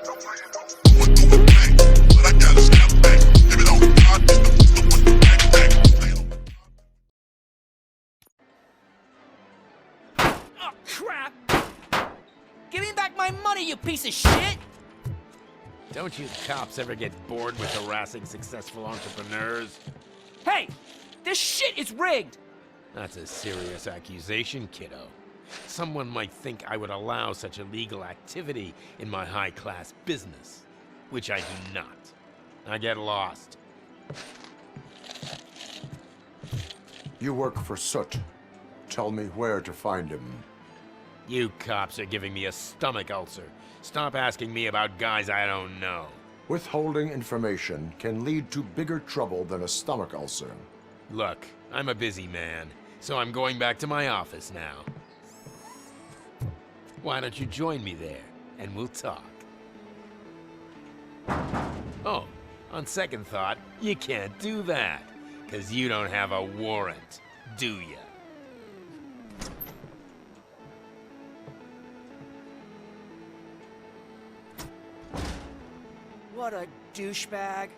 Oh, crap! Give me back my money, you piece of shit! Don't you cops ever get bored with harassing successful entrepreneurs? Hey! This shit is rigged! That's a serious accusation, kiddo. Someone might think I would allow such illegal activity in my high-class business, which I do not. I get lost. You work for Soot. Tell me where to find him. You cops are giving me a stomach ulcer. Stop asking me about guys I don't know. Withholding information can lead to bigger trouble than a stomach ulcer. Look, I'm a busy man, so I'm going back to my office now. Why don't you join me there, and we'll talk. Oh, on second thought, you can't do that, 'cause you don't have a warrant, do ya? What a douchebag.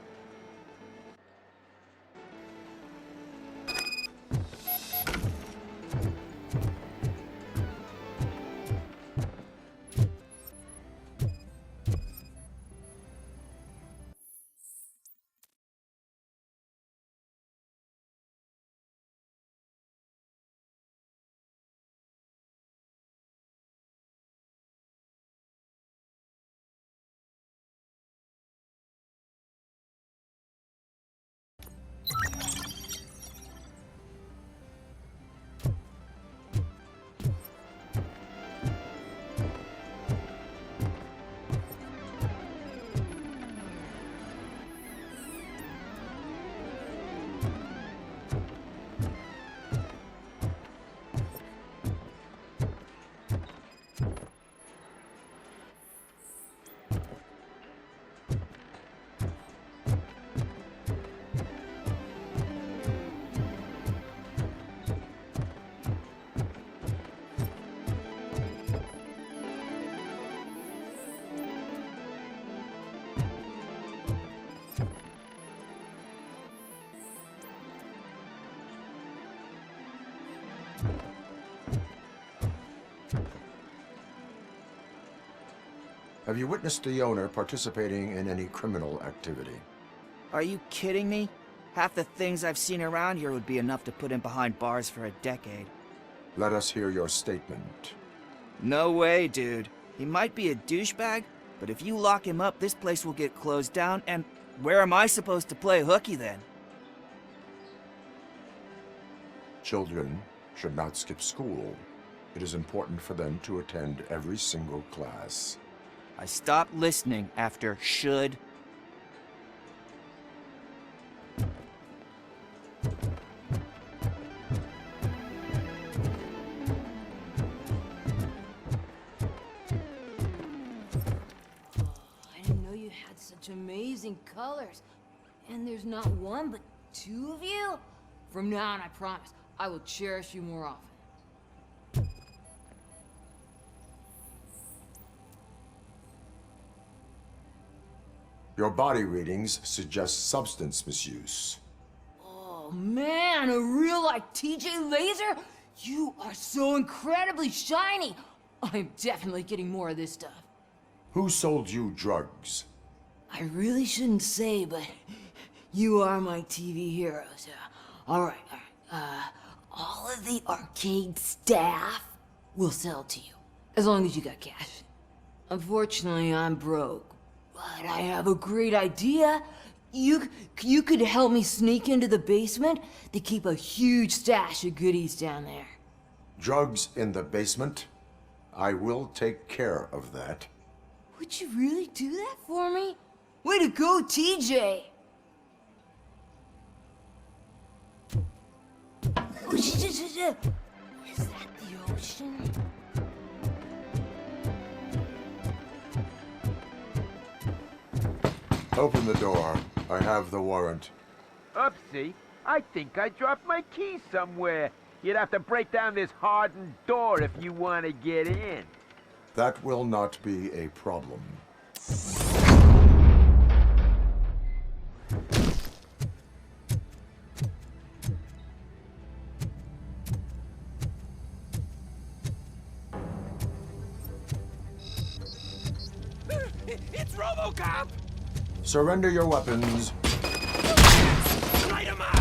Have you witnessed the owner participating in any criminal activity? Are you kidding me? Half the things I've seen around here would be enough to put him behind bars for a decade. Let us hear your statement. No way, dude. He might be a douchebag, but if you lock him up, this place will get closed down, and where am I supposed to play hooky then? Children should not skip school. It is important for them to attend every single class. I stopped listening after should. I didn't know you had such amazing colors. And there's not one, but two of you? From now on, I promise, I will cherish you more often. Your body readings suggest substance misuse. Oh man, a real like TJ Laser? You are so incredibly shiny. I'm definitely getting more of this stuff. Who sold you drugs? I really shouldn't say, but you are my TV heroes. All right. All of the arcade staff will sell to you, as long as you got cash. Unfortunately, I'm broke, but I have a great idea. You could help me sneak into the basement. They keep a huge stash of goodies down there. Drugs in the basement? I will take care of that. Would you really do that for me? Way to go, TJ! Oh, shit. Is that the ocean? Open the door. I have the warrant. Oopsie, I think I dropped my keys somewhere. You'd have to break down this hardened door if you want to get in. That will not be a problem. It's Robocop! Surrender your weapons. Light him up!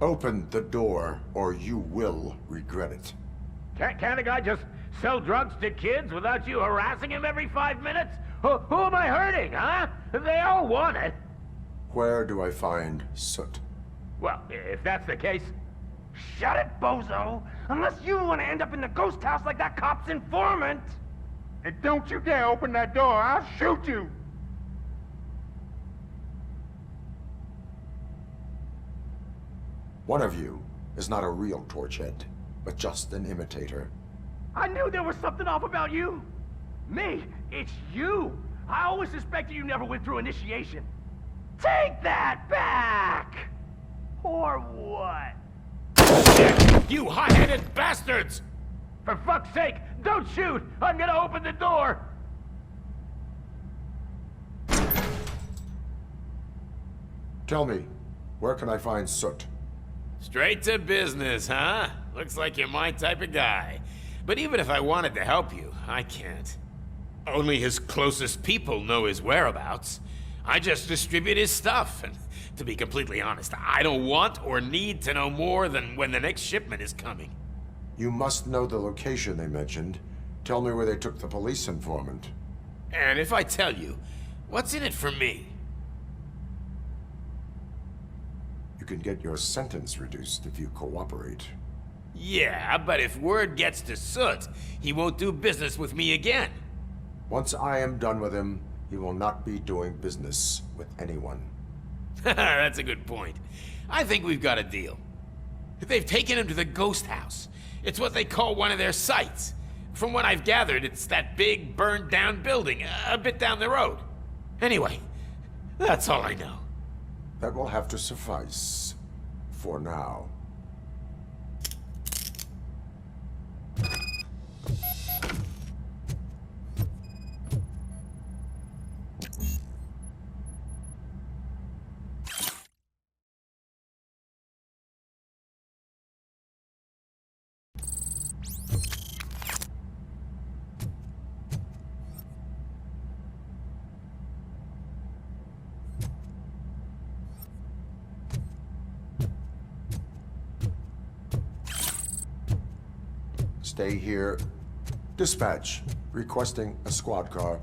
Open the door, or you will regret it. Can't a guy just sell drugs to kids without you harassing him every 5 minutes? Who am I hurting, huh? They all want it. Where do I find Soot? Well, if that's the case, shut it, bozo! Unless you want to end up in the ghost house like that cop's informant! And don't you dare open that door, I'll shoot you! One of you is not a real Torchhead, but just an imitator. I knew there was something off about you! Me? It's you! I always suspected you never went through initiation. Take that back! Or what? You hot-headed bastards! For fuck's sake, don't shoot! I'm gonna open the door! Tell me, where can I find Soot? Straight to business, huh? Looks like you're my type of guy. But even if I wanted to help you, I can't. Only his closest people know his whereabouts. I just distribute his stuff, and to be completely honest, I don't want or need to know more than when the next shipment is coming. You must know the location they mentioned. Tell me where they took the police informant. And if I tell you, what's in it for me? You can get your sentence reduced if you cooperate. Yeah, but if word gets to Soot, he won't do business with me again. Once I am done with him, he will not be doing business with anyone. That's a good point. I think we've got a deal. They've taken him to the ghost house. It's what they call one of their sites. From what I've gathered, it's that big, burned-down building a bit down the road. Anyway, that's all I know. That will have to suffice. For now. Stay here. Dispatch. Requesting a squad car.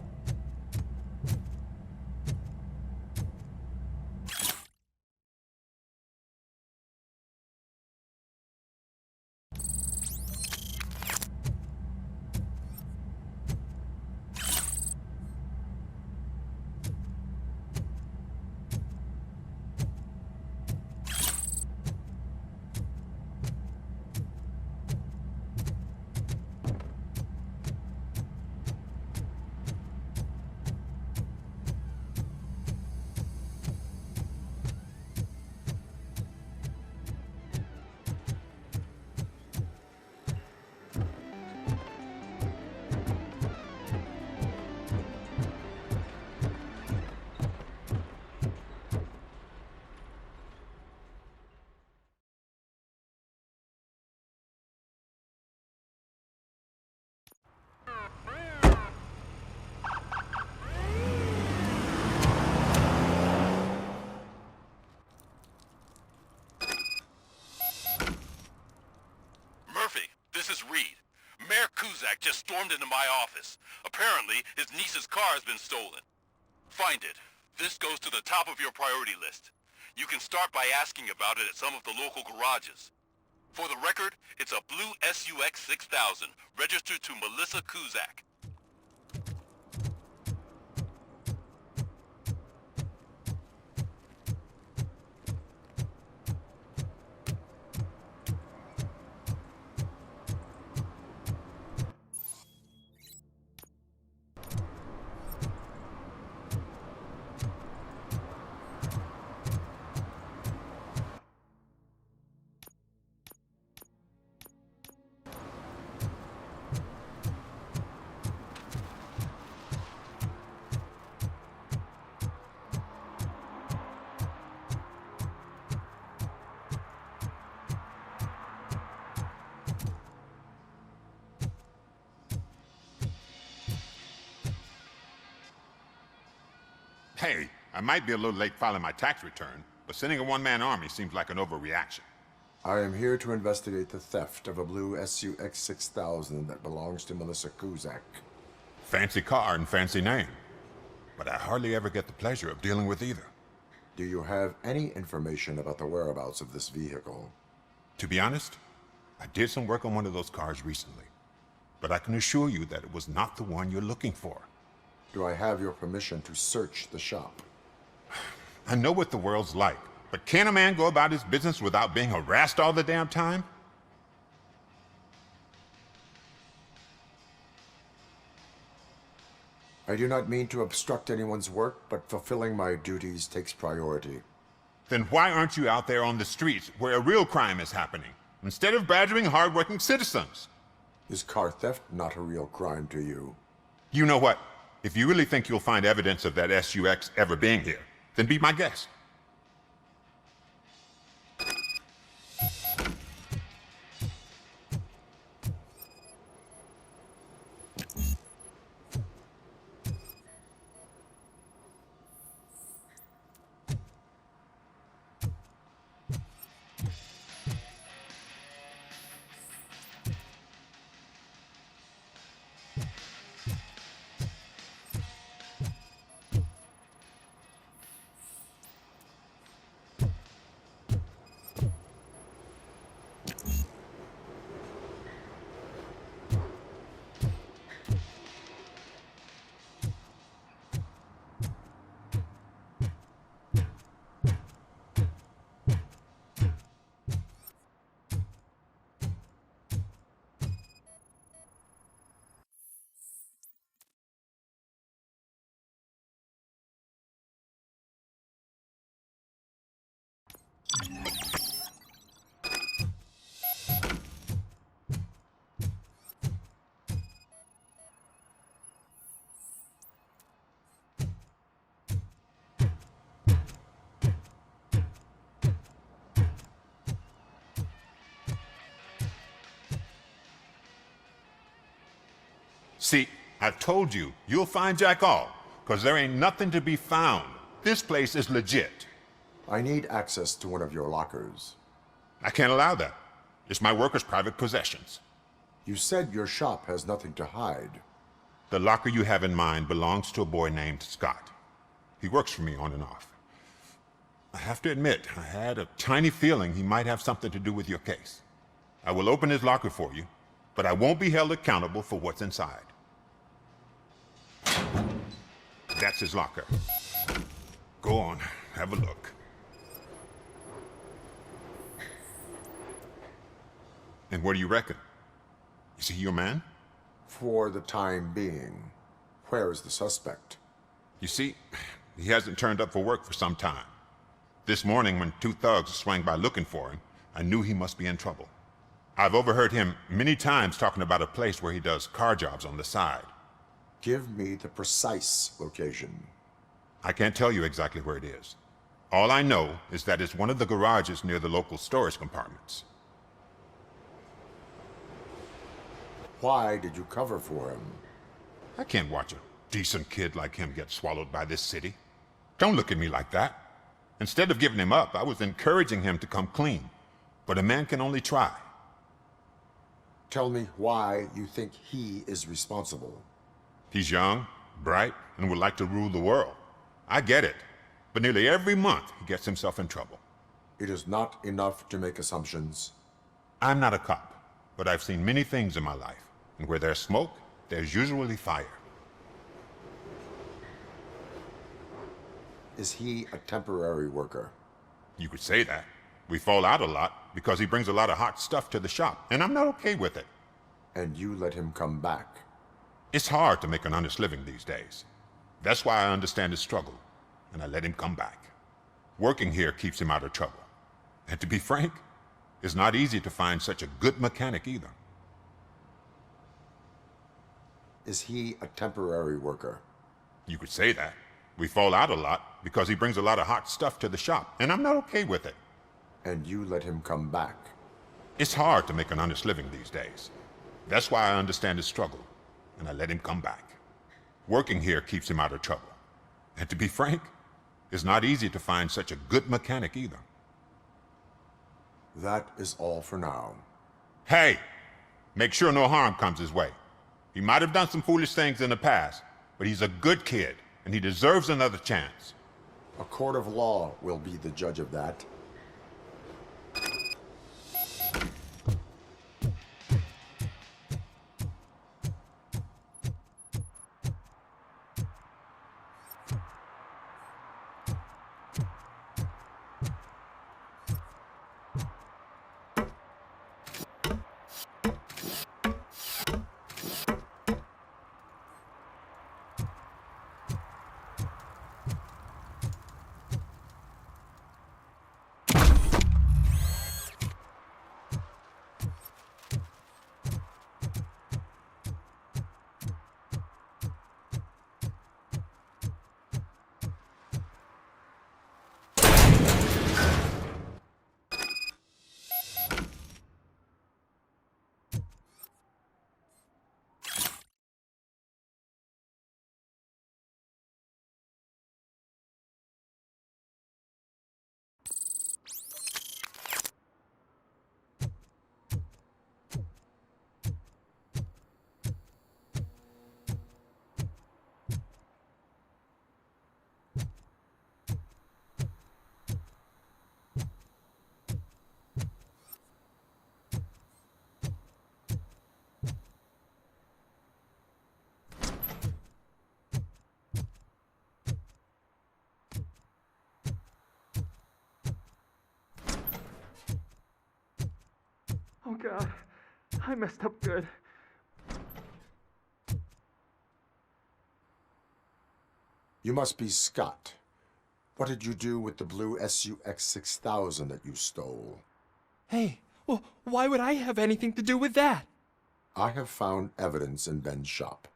is Reed. Mayor Kuzak just stormed into my office. Apparently, his niece's car has been stolen. Find it. This goes to the top of your priority list. You can start by asking about it at some of the local garages. For the record, it's a blue SUX 6000, registered to Melissa Kuzak. Hey, I might be a little late filing my tax return, but sending a one-man army seems like an overreaction. I am here to investigate the theft of a blue SUX 6000 that belongs to Melissa Kuzak. Fancy car and fancy name. But I hardly ever get the pleasure of dealing with either. Do you have any information about the whereabouts of this vehicle? To be honest, I did some work on one of those cars recently. But I can assure you that it was not the one you're looking for. Do I have your permission to search the shop? I know what the world's like, but can a man go about his business without being harassed all the damn time? I do not mean to obstruct anyone's work, but fulfilling my duties takes priority. Then why aren't you out there on the streets where a real crime is happening, instead of badgering hardworking citizens? Is car theft not a real crime to you? You know what? If you really think you'll find evidence of that SUX ever being here, then be my guest. See, I've told you, you'll find Jack All, because there ain't nothing to be found. This place is legit. I need access to one of your lockers. I can't allow that. It's my workers' private possessions. You said your shop has nothing to hide. The locker you have in mind belongs to a boy named Scott. He works for me on and off. I have to admit, I had a tiny feeling he might have something to do with your case. I will open his locker for you, but I won't be held accountable for what's inside. That's his locker. Go on, have a look. And what do you reckon? Is he your man? For the time being. Where is the suspect? You see, he hasn't turned up for work for some time. This morning, when two thugs swang by looking for him, I knew he must be in trouble. I've overheard him many times talking about a place where he does car jobs on the side. Give me the precise location. I can't tell you exactly where it is. All I know is that it's one of the garages near the local storage compartments. Why did you cover for him? I can't watch a decent kid like him get swallowed by this city. Don't look at me like that. Instead of giving him up, I was encouraging him to come clean. But a man can only try. Tell me why you think he is responsible. He's young, bright, and would like to rule the world. I get it. But nearly every month, he gets himself in trouble. It is not enough to make assumptions. I'm not a cop, but I've seen many things in my life. And where there's smoke, there's usually fire. Is he a temporary worker? You could say that. We fall out a lot because he brings a lot of hot stuff to the shop, and I'm not okay with it. And you let him come back? It's hard to make an honest living these days. That's why I understand his struggle, and I let him come back. Working here keeps him out of trouble. And to be frank, it's not easy to find such a good mechanic either. Is he a temporary worker? You could say that. We fall out a lot because he brings a lot of hot stuff to the shop, and I'm not okay with it. And you let him come back? It's hard to make an honest living these days. That's why I understand his struggle, and I let him come back. Working here keeps him out of trouble. And to be frank, it's not easy to find such a good mechanic either. That is all for now. Hey! Make sure no harm comes his way. He might have done some foolish things in the past, but he's a good kid, and he deserves another chance. A court of law will be the judge of that. Oh God, I messed up good. You must be Scott. What did you do with the blue SUX 6000 that you stole? Hey, well, why would I have anything to do with that? I have found evidence in Ben's shop.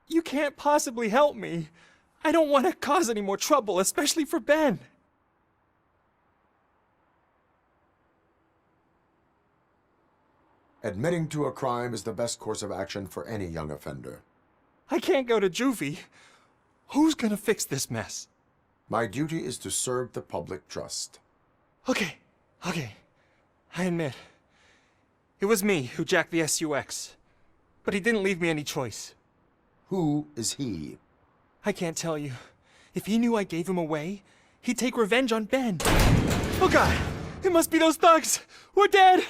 You can't possibly help me. I don't want to cause any more trouble, especially for Ben. Admitting to a crime is the best course of action for any young offender. I can't go to juvie. Who's gonna fix this mess? My duty is to serve the public trust. Okay. I admit. It was me who jacked the SUX. But he didn't leave me any choice. Who is he? I can't tell you. If he knew I gave him away, he'd take revenge on Ben. Oh God! It must be those thugs! We're dead!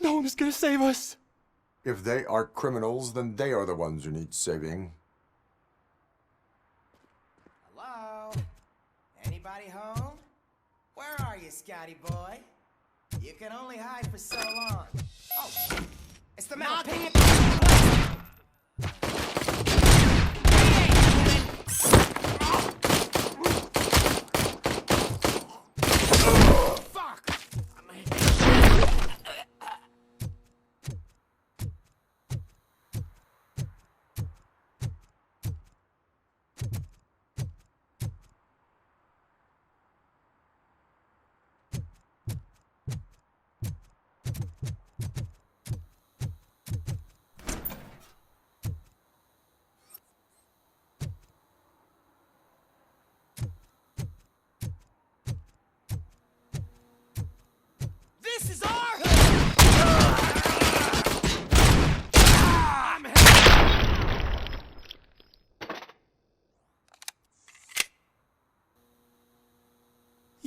No one is gonna save us. If they are criminals, then they are the ones who need saving. Hello? Anybody home? Where are you, Scotty boy? You can only hide for so long. Oh, it's the metal pig. Fuck!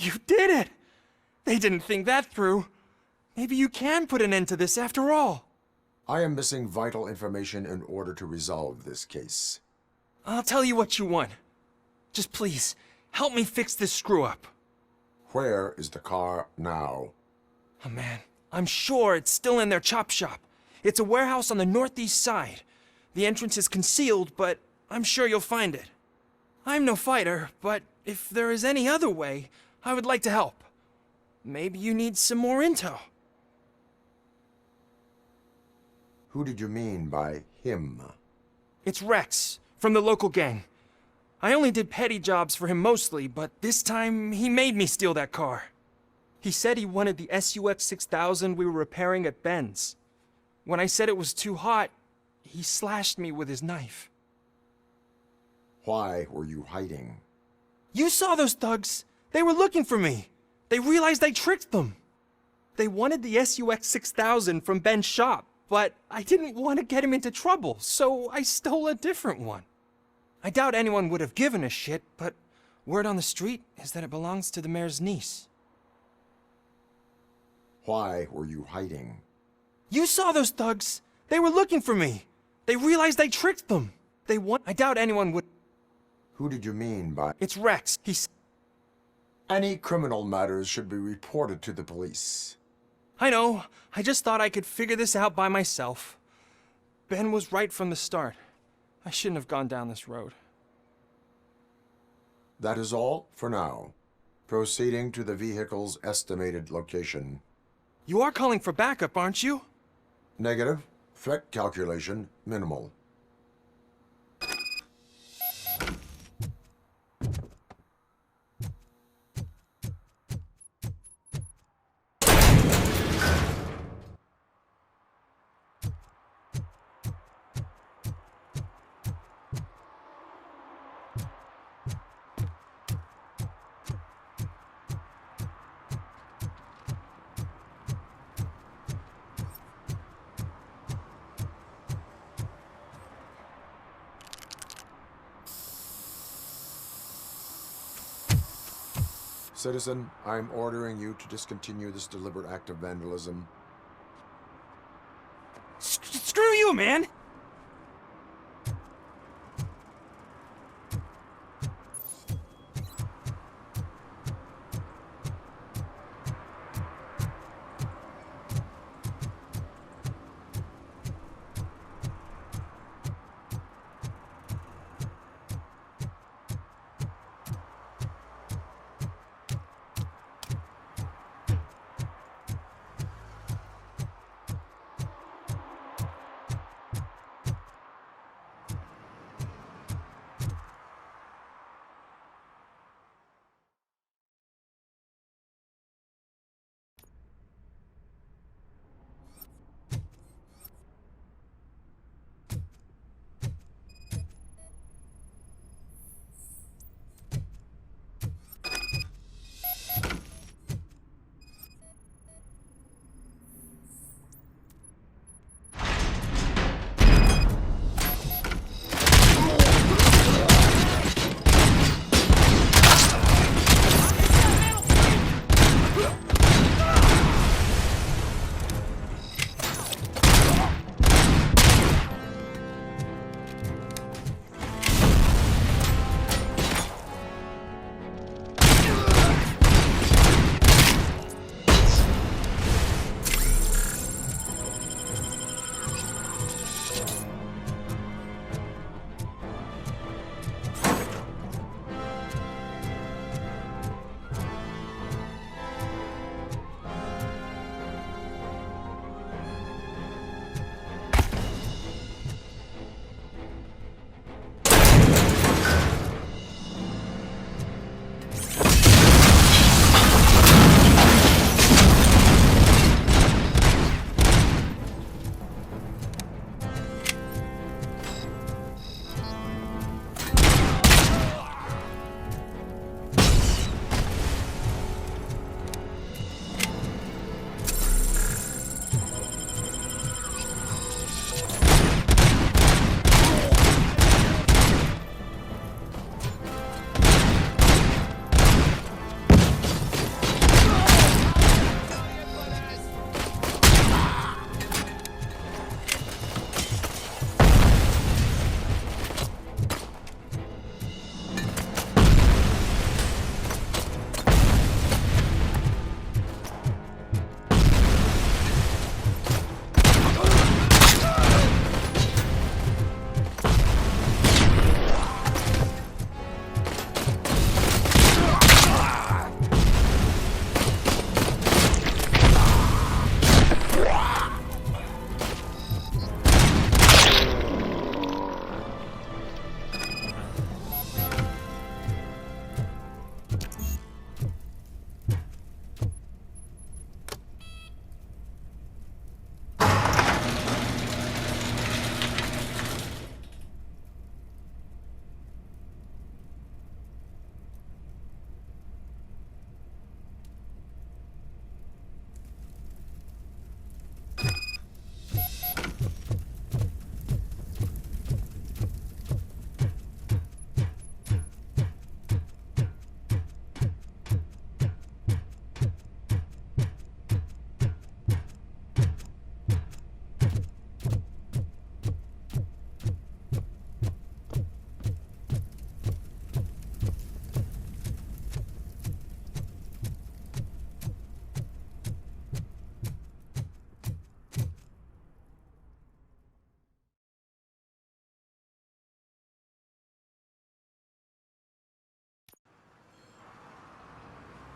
You did it! They didn't think that through. Maybe you can put an end to this after all. I am missing vital information in order to resolve this case. I'll tell you what you want. Just please, help me fix this screw-up. Where is the car now? Oh man, I'm sure it's still in their chop shop. It's a warehouse on the northeast side. The entrance is concealed, but I'm sure you'll find it. I'm no fighter, but if there is any other way, I would like to help. Maybe you need some more intel. Who did you mean by him? It's Rex, from the local gang. I only did petty jobs for him mostly, but this time he made me steal that car. He said he wanted the SUX 6000 we were repairing at Ben's. When I said it was too hot, he slashed me with his knife. Why were you hiding? You saw those thugs. They were looking for me. They realized I tricked them. They wanted the SUX 6000 from Ben's shop, but I didn't want to get him into trouble, so I stole a different one. I doubt anyone would have given a shit, but word on the street is that it belongs to the mayor's niece. Why were you hiding? You saw those thugs. They were looking for me. They realized I tricked them. I doubt anyone would. Who did you mean by... It's Rex. Any criminal matters should be reported to the police. I know. I just thought I could figure this out by myself. Ben was right from the start. I shouldn't have gone down this road. That is all for now. Proceeding to the vehicle's estimated location. You are calling for backup, aren't you? Negative. Threat calculation minimal. Citizen, I'm ordering you to discontinue this deliberate act of vandalism. Screw you, man!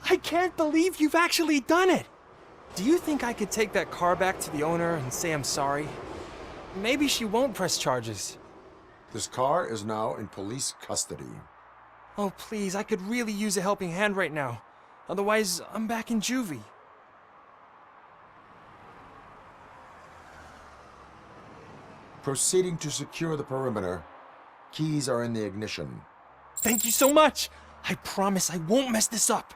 I can't believe you've actually done it! Do you think I could take that car back to the owner and say I'm sorry? Maybe she won't press charges. This car is now in police custody. Oh, please, I could really use a helping hand right now. Otherwise, I'm back in juvie. Proceeding to secure the perimeter. Keys are in the ignition. Thank you so much! I promise I won't mess this up.